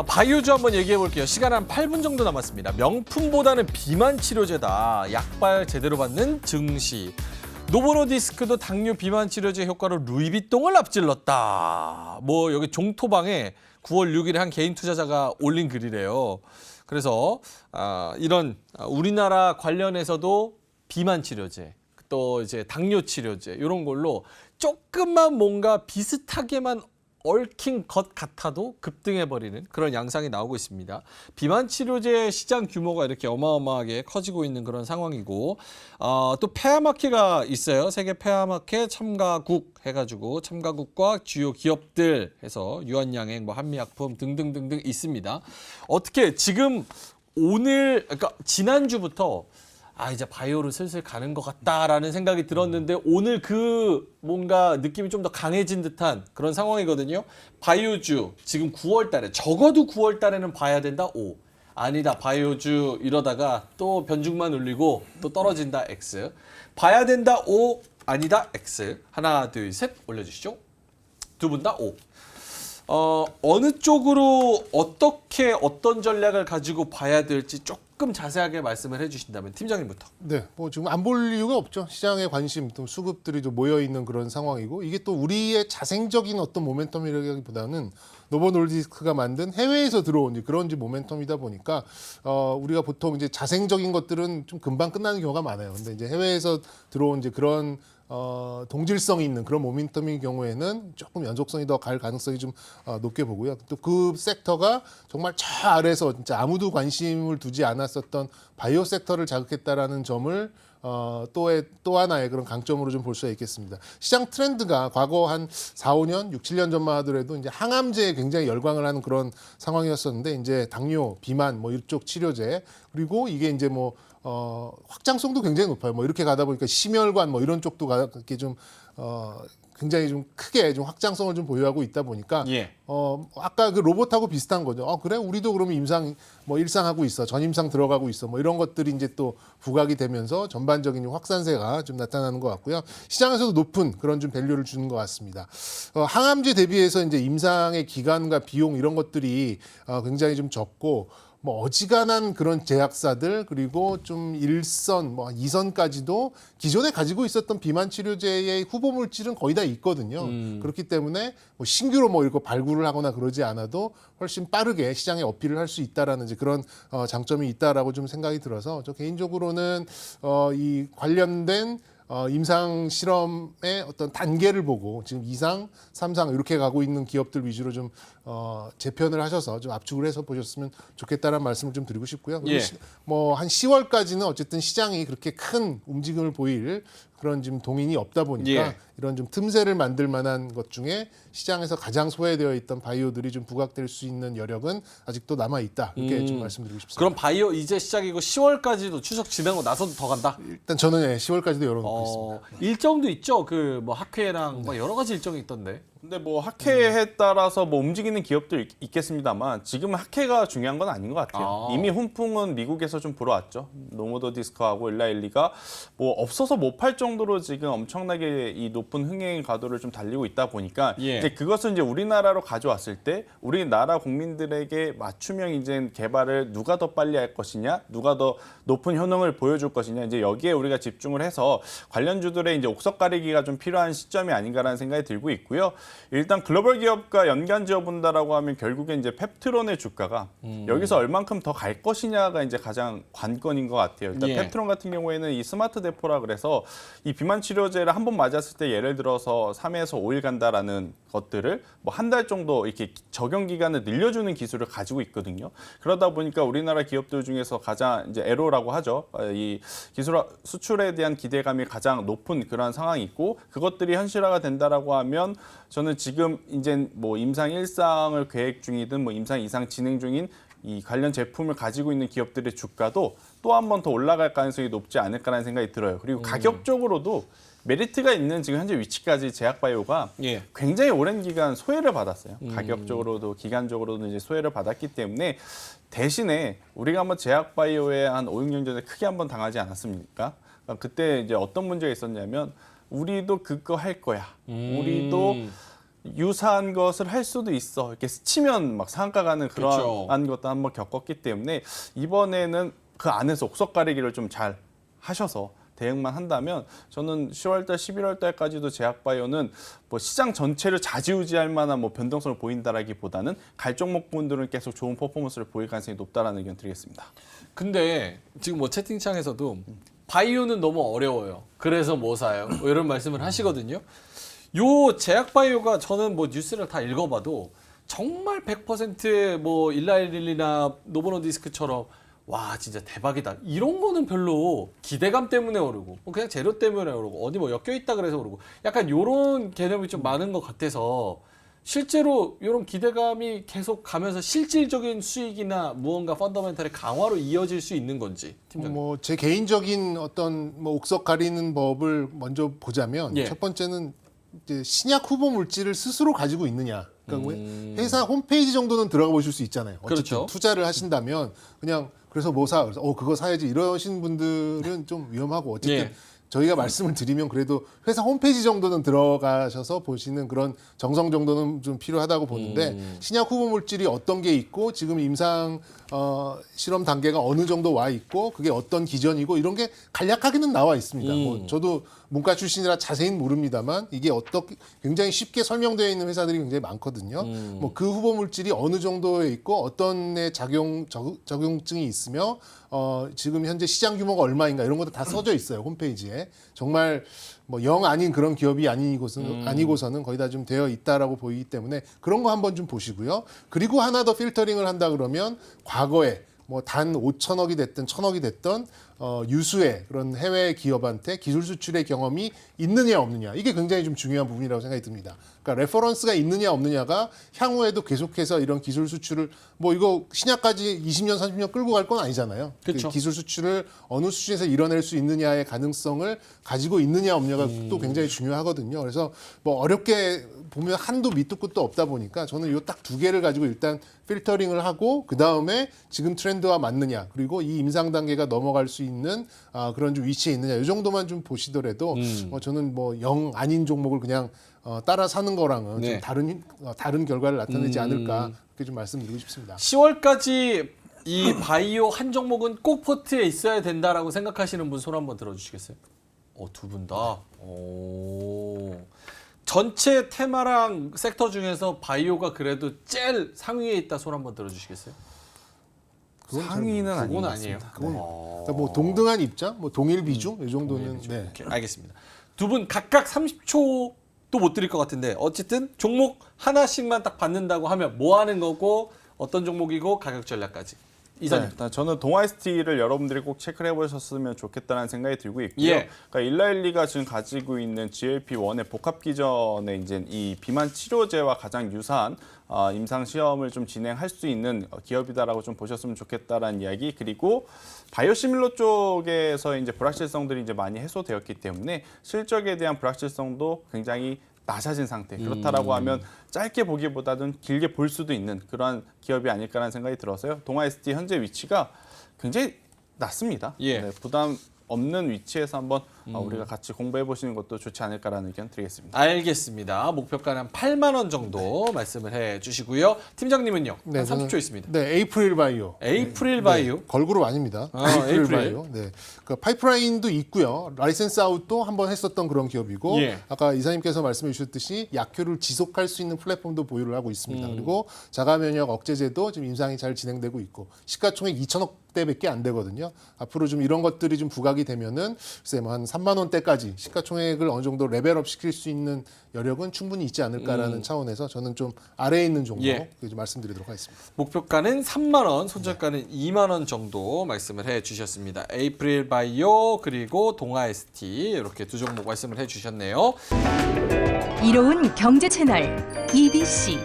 바이오주 한번 얘기해 볼게요. 시간 한 8분 정도 남았습니다. 명품보다는 비만 치료제다. 약발 제대로 받는 증시. 노보노디스크도 당뇨 비만 치료제 효과로 루이비통을 앞질렀다. 뭐 여기 종토방에 9월 6일에 한 개인 투자자가 올린 글이래요. 그래서 이런 우리나라 관련해서도 비만 치료제, 또 이제 당뇨 치료제 이런 걸로 조금만 뭔가 비슷하게만 얽힌 것 같아도 급등해버리는 그런 양상이 나오고 있습니다. 비만 치료제 시장 규모가 이렇게 어마어마하게 커지고 있는 그런 상황이고 또 페어마켓가 있어요. 세계 페어마켓 참가국 해가지고 참가국과 주요 기업들 해서 유한양행, 뭐 한미약품 등등등등 있습니다. 어떻게 지금 오늘 그러니까 지난주부터 이제 바이오로 슬슬 가는 것 같다라는 생각이 들었는데 오늘 그 뭔가 느낌이 좀 더 강해진 듯한 그런 상황이거든요. 바이오주 지금 9월 달에 적어도 9월 달에는 봐야 된다. O. 아니다. 바이오주 이러다가 또 변죽만 울리고 또 떨어진다. X. 봐야 된다. O. 아니다. X. 하나, 둘, 셋 올려주시죠. 두 분 다 O. 어느 쪽으로 어떻게 어떤 전략을 가지고 봐야 될지 조금 자세하게 말씀을 해주신다면 팀장님부터. 네, 뭐 지금 안 볼 이유가 없죠. 시장의 관심, 또 수급들이 좀 모여 있는 그런 상황이고 이게 또 우리의 자생적인 어떤 모멘텀이라기보다는 노보노디스크가 만든 해외에서 들어온 그런 모멘텀이다 보니까 우리가 보통 이제 자생적인 것들은 좀 금방 끝나는 경우가 많아요. 근데 이제 해외에서 들어온 그런 동질성이 있는 그런 모멘텀인 경우에는 조금 연속성이 더 갈 가능성이 좀 높게 보고요. 또 그 섹터가 정말 저 아래서 진짜 아무도 관심을 두지 않았었던 바이오 섹터를 자극했다라는 점을 또 하나의 그런 강점으로 좀 볼 수가 있겠습니다. 시장 트렌드가 과거 한 4, 5년, 6, 7년 전만 하더라도 이제 항암제에 굉장히 열광을 하는 그런 상황이었었는데 이제 당뇨, 비만 뭐 이쪽 치료제 그리고 이게 이제 뭐 확장성도 굉장히 높아요. 뭐 이렇게 가다 보니까 심혈관 뭐 이런 쪽도 이렇게 좀 굉장히 좀 크게 좀 확장성을 좀 보유하고 있다 보니까 아까 그 로봇하고 비슷한 거죠. 그래 우리도 그러면 임상 뭐 일상하고 있어, 전임상 들어가고 있어, 뭐 이런 것들이 이제 또 부각이 되면서 전반적인 확산세가 좀 나타나는 것 같고요. 시장에서도 높은 그런 좀 밸류를 주는 것 같습니다. 항암제 대비해서 이제 임상의 기간과 비용 이런 것들이 굉장히 좀 적고. 뭐 어지간한 그런 제약사들 그리고 좀 1선, 뭐 2선까지도 기존에 가지고 있었던 비만 치료제의 후보 물질은 거의 다 있거든요. 그렇기 때문에 뭐 신규로 뭐 이거 발굴을 하거나 그러지 않아도 훨씬 빠르게 시장에 어필을 할 수 있다라는 이제 그런 장점이 있다라고 좀 생각이 들어서 저 개인적으로는 이 관련된 임상 실험의 어떤 단계를 보고 지금 2상, 3상 이렇게 가고 있는 기업들 위주로 좀 재편을 하셔서 좀 압축을 해서 보셨으면 좋겠다는 말씀을 좀 드리고 싶고요. 뭐 한 10월까지는 어쨌든 시장이 그렇게 큰 움직임을 보일 그런 지금 동인이 없다 보니까 이런 좀 틈새를 만들 만한 것 중에 시장에서 가장 소외되어 있던 바이오들이 좀 부각될 수 있는 여력은 아직도 남아 있다. 이렇게 좀 말씀드리고 싶습니다. 그럼 바이오 이제 시작이고 10월까지도 추석 지나고 나서도 더 간다? 일단 저는 10월까지도 열어놓고 있습니다. 일정도 있죠. 그 뭐 학회랑 뭐 여러 가지 일정이 있던데. 근데 뭐 학회에 따라서 뭐 움직이는 기업들 있겠습니다만 지금은 학회가 중요한 건 아닌 것 같아요. 이미 훈풍은 미국에서 좀 불어왔죠. 노모더디스크하고 일라일리가 뭐 없어서 못 팔 정도로 지금 엄청나게 이 높은 흥행 가도를 좀 달리고 있다 보니까 이제 그것을 이제 우리나라로 가져왔을 때 우리나라 국민들에게 맞춤형 이제 개발을 누가 더 빨리 할 것이냐, 누가 더 높은 효능을 보여줄 것이냐 이제 여기에 우리가 집중을 해서 관련주들의 이제 옥석 가리기가 좀 필요한 시점이 아닌가라는 생각이 들고 있고요. 일단 글로벌 기업과 연관 지어본다라고 하면 결국에 이제 펩트론의 주가가 여기서 얼만큼 더 갈 것이냐가 이제 가장 관건인 것 같아요. 일단 펩트론 같은 경우에는 이 스마트 대포라 그래서 이 비만 치료제를 한 번 맞았을 때 예를 들어서 3에서 5일 간다라는 것들을 뭐 한 달 정도 이렇게 적용 기간을 늘려주는 기술을 가지고 있거든요. 그러다 보니까 우리나라 기업들 중에서 가장 이제 에로라고 하죠. 이 기술 수출에 대한 기대감이 가장 높은 그런 상황이 있고 그것들이 현실화가 된다라고 하면 저는 지금 이제 뭐 임상 1상을 계획 중이든 뭐 임상 2상 진행 중인 이 관련 제품을 가지고 있는 기업들의 주가도 또 한 번 더 올라갈 가능성이 높지 않을까라는 생각이 들어요. 그리고 가격적으로도 메리트가 있는 지금 현재 위치까지 제약바이오가 굉장히 오랜 기간 소외를 받았어요. 가격적으로도 기간적으로도 이제 소외를 받았기 때문에 대신에 우리가 한번 제약바이오에 한 5, 6년 전에 크게 한번 당하지 않았습니까? 그때 이제 어떤 문제가 있었냐면 우리도 그거 할 거야. 우리도 유사한 것을 할 수도 있어. 이렇게 스치면 막 상한가 가는 그렇죠. 그런 것도 한번 겪었기 때문에 이번에는 그 안에서 옥석 가리기를 좀 잘 하셔서 대응만 한다면 저는 10월달, 11월달까지도 제약바이오는 뭐 시장 전체를 좌지우지할 만한 뭐 변동성을 보인다라기보다는 갈 종목분들은 계속 좋은 퍼포먼스를 보일 가능성이 높다라는 의견 드리겠습니다. 근데 지금 뭐 채팅창에서도 바이오는 너무 어려워요. 그래서 뭐 사요? 뭐 이런 말씀을 하시거든요. 요 제약바이오가 저는 뭐 뉴스를 다 읽어봐도 정말 100%의 뭐 일라일리나 노보노디스크처럼 와 진짜 대박이다 이런 거는 별로 기대감 때문에 오르고 그냥 재료 때문에 오르고 어디 뭐 엮여 있다 그래서 오르고 약간 요런 개념이 좀 많은 것 같아서 실제로 이런 기대감이 계속 가면서 실질적인 수익이나 무언가 펀더멘탈의 강화로 이어질 수 있는 건지 팀장님. 뭐 제 개인적인 어떤 뭐 옥석 가리는 법을 먼저 보자면 예. 첫 번째는 이제 신약 후보 물질을 스스로 가지고 있느냐. 그러니까 회사 홈페이지 정도는 들어가 보실 수 있잖아요. 어쨌든 그렇죠. 투자를 하신다면 그냥 그래서 뭐 사? 그래서 그거 사야지 이러신 분들은 좀 위험하고 어쨌든 예. 저희가 말씀을 드리면 그래도 회사 홈페이지 정도는 들어가셔서 보시는 그런 정성 정도는 좀 필요하다고 보는데 신약 후보 물질이 어떤 게 있고 지금 임상 실험 단계가 어느 정도 와 있고 그게 어떤 기전이고 이런 게 간략하게는 나와 있습니다. 뭐 저도 문과 출신이라 자세히는 모릅니다만 이게 어떻게 굉장히 쉽게 설명되어 있는 회사들이 굉장히 많거든요. 뭐 그 후보 물질이 어느 정도에 있고 어떤 의 적용증이 있으며 지금 현재 시장 규모가 얼마인가 이런 것도 다 써져 있어요 홈페이지에. 정말 뭐 영 아닌 그런 기업이 아니고서는 거의 다 좀 되어 있다라고 보이기 때문에 그런 거 한번 좀 보시고요. 그리고 하나 더 필터링을 한다 그러면 과거에 뭐 단 5천억이 됐든 1,000억이 됐던 유수의 그런 해외 기업한테 기술 수출의 경험이 있느냐 없느냐 이게 굉장히 좀 중요한 부분이라고 생각이 듭니다. 그러니까 레퍼런스가 있느냐 없느냐가 향후에도 계속해서 이런 기술 수출을 뭐 이거 신약까지 20년 30년 끌고 갈 건 아니잖아요. 그쵸. 그 기술 수출을 어느 수준에서 이뤄낼 수 있느냐의 가능성을 가지고 있느냐 없느냐가 또 굉장히 중요하거든요. 그래서 뭐 어렵게 보면 한도 밑도 끝도 없다 보니까 저는 이 딱 두 개를 가지고 일단 필터링을 하고 그 다음에 지금 트렌드와 맞느냐 그리고 이 임상 단계가 넘어갈 수 있는 그런 좀 위치에 있느냐 이 정도만 좀 보시더라도 저는 뭐 영 아닌 종목을 그냥 따라 사는 거랑은 네. 좀 다른 결과를 나타내지 않을까 그렇게 좀 말씀드리고 싶습니다. 10월까지 이 바이오 한 종목은 꼭 포트에 있어야 된다라고 생각하시는 분 손 한번 들어주시겠어요? 두 분 다. 오. 전체 테마랑 섹터 중에서 바이오가 그래도 제일 상위에 있다 손 한번 들어주시겠어요? 상위는 아닌 그건 것 아니에요. 같습니다. 그러니까 뭐 동등한 입장, 뭐 동일 비중 이 정도는 네. 오케이, 알겠습니다. 두 분 각각 30초도 못 드릴 것 같은데 어쨌든 종목 하나씩만 딱 받는다고 하면 뭐 하는 거고 어떤 종목이고 가격 전략까지. 이사님. 네, 저는 동아ST를 여러분들이 꼭 체크를 해보셨으면 좋겠다는 생각이 들고 있고요. 예. 그러니까 일라일리가 지금 가지고 있는 GLP-1의 복합 기전에 이제 이 비만 치료제와 가장 유사한 임상 시험을 좀 진행할 수 있는 기업이다라고 좀 보셨으면 좋겠다라는 이야기. 그리고 바이오시밀러 쪽에서 이제 불확실성들이 이제 많이 해소되었기 때문에 실적에 대한 불확실성도 굉장히 낮아진 상태. 그렇다라고 하면 짧게 보기보다는 길게 볼 수도 있는 그러한 기업이 아닐까라는 생각이 들어서요. 동아ST 현재 위치가 굉장히 낮습니다. 예. 네, 부담 없는 위치에서 한번 우리가 같이 공부해 보시는 것도 좋지 않을까라는 의견 드리겠습니다. 알겠습니다. 목표가는 한 8만 원 정도 말씀을 해 주시고요. 팀장님은요? 네, 한 저는- 30초 있습니다. 네, 에이프릴 바이오. 에이프릴 바이오. 네, 걸그룹 아닙니다. 에이프릴. 에이프릴 바이오. 네. 그 파이프라인도 있고요. 라이센스 아웃도 한번 했었던 그런 기업이고 예. 아까 이사님께서 말씀해 주셨듯이 약효를 지속할 수 있는 플랫폼도 보유를 하고 있습니다. 그리고 자가 면역 억제제도 지금 임상이 잘 진행되고 있고 시가총액 2천억 대밖에 안 되거든요. 앞으로 좀 이런 것들이 좀 부각이 되면은 글쎄 뭐 한 3만 원대까지 시가총액을 어느 정도 레벨업 시킬 수 있는 여력은 충분히 있지 않을까라는 차원에서 저는 좀 아래에 있는 종목 예. 좀 말씀드리도록 하겠습니다. 목표가는 3만 원, 손절가는 2만 원 정도 말씀을 해 주셨습니다. 에이프릴 바이오 그리고 동아ST 이렇게 두 종목 말씀을 해 주셨네요. 이로운 경제 채널 EBC